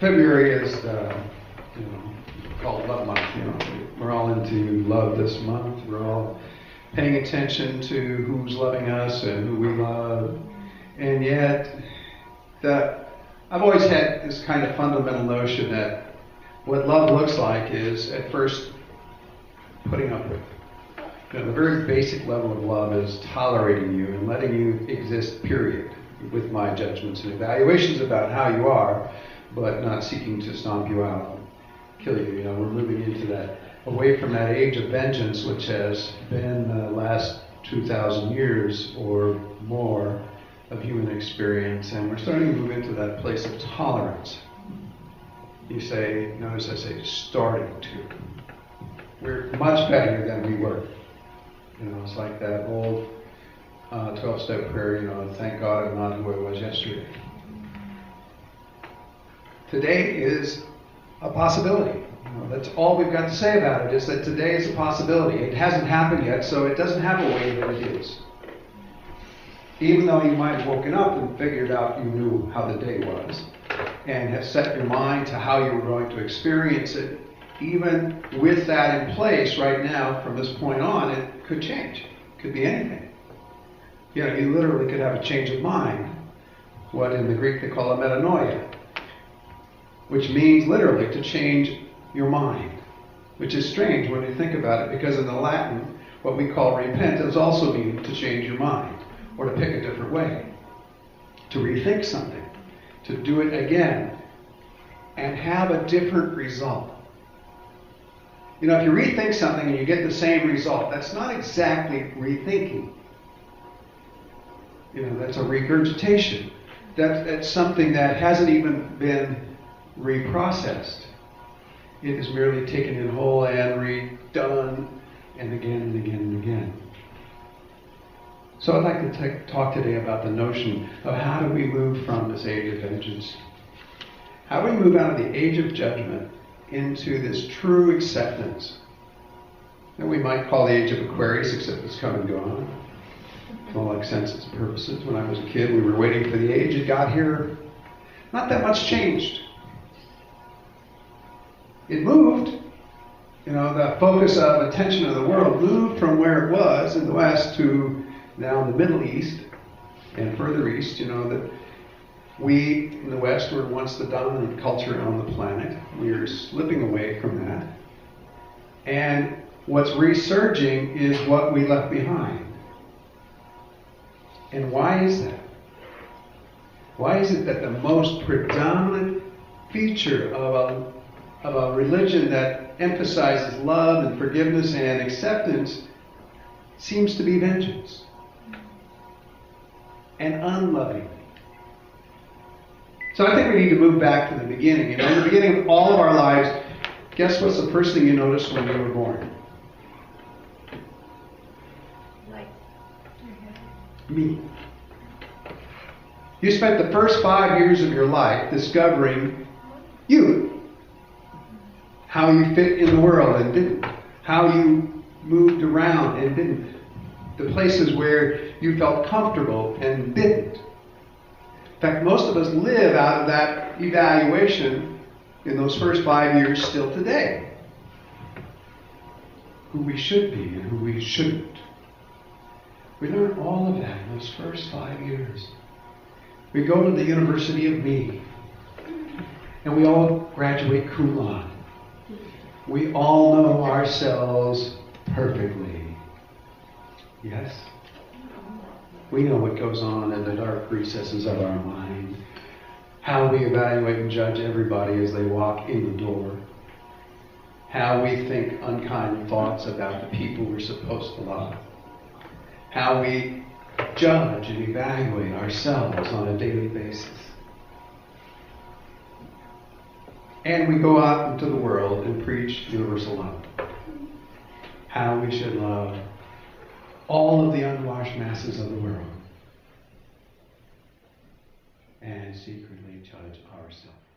February is, called Love Month. We're all into love this month. We're all paying attention to who's loving us and who we love. And yet, I've always had this kind of fundamental notion that what love looks like is, at first, putting up with. The very basic level of love is tolerating you and letting you exist, period, with my judgments and evaluations about how you are, but not seeking to stomp you out, kill you. We're moving into that, away from that age of vengeance, which has been the last 2,000 years or more of human experience, and we're starting to move into that place of tolerance. Notice I say starting to. We're much better than we were. It's like that old 12-step prayer, thank God I'm not who I was yesterday. Today is a possibility. That's all we've got to say about it, is that today is a possibility. It hasn't happened yet, so it doesn't have a way that it is. Even though you might have woken up and figured out you knew how the day was, and have set your mind to how you were going to experience it, even with that in place right now, from this point on, it could change. It could be anything. You literally could have a change of mind, what in the Greek they call a metanoia, which means literally to change your mind, which is strange when you think about it, because in the Latin, what we call repent does also mean to change your mind, or to pick a different way, to rethink something, to do it again, and have a different result. If you rethink something and you get the same result, that's not exactly rethinking. That's a regurgitation. That's something that hasn't even been reprocessed. It is merely taken in whole and redone, and again and again and again. So I'd like to talk today about the notion of how do we move from this age of vengeance? How do we move out of the age of judgment into this true acceptance that we might call the age of Aquarius, except it's come and gone. For all senses and purposes. When I was a kid, we were waiting for the age. It got here. Not that much changed. It moved. The focus of attention of the world moved from where it was in the West to now the Middle East and further east. That we in the West were once the dominant culture on the planet. We are slipping away from that. And what's resurging is what we left behind. And why is that? Why is it that the most predominant feature of a religion that emphasizes love and forgiveness and acceptance seems to be vengeance and unloving? So I think we need to move back to the beginning. In the beginning of all of our lives, guess what's the first thing you noticed when you were born? Me. You spent the first 5 years of your life discovering you. How you fit in the world and didn't. How you moved around and didn't. The places where you felt comfortable and didn't. In fact, most of us live out of that evaluation in those first 5 years still today. Who we should be and who we shouldn't. We learn all of that in those first 5 years. We go to the University of Me, and we all graduate cum laude. We all know ourselves perfectly. Yes? We know what goes on in the dark recesses of our mind, how we evaluate and judge everybody as they walk in the door, how we think unkind thoughts about the people we're supposed to love, how we judge and evaluate ourselves on a daily basis. And we go out into the world and preach universal love. How we should love all of the unwashed masses of the world and secretly judge ourselves.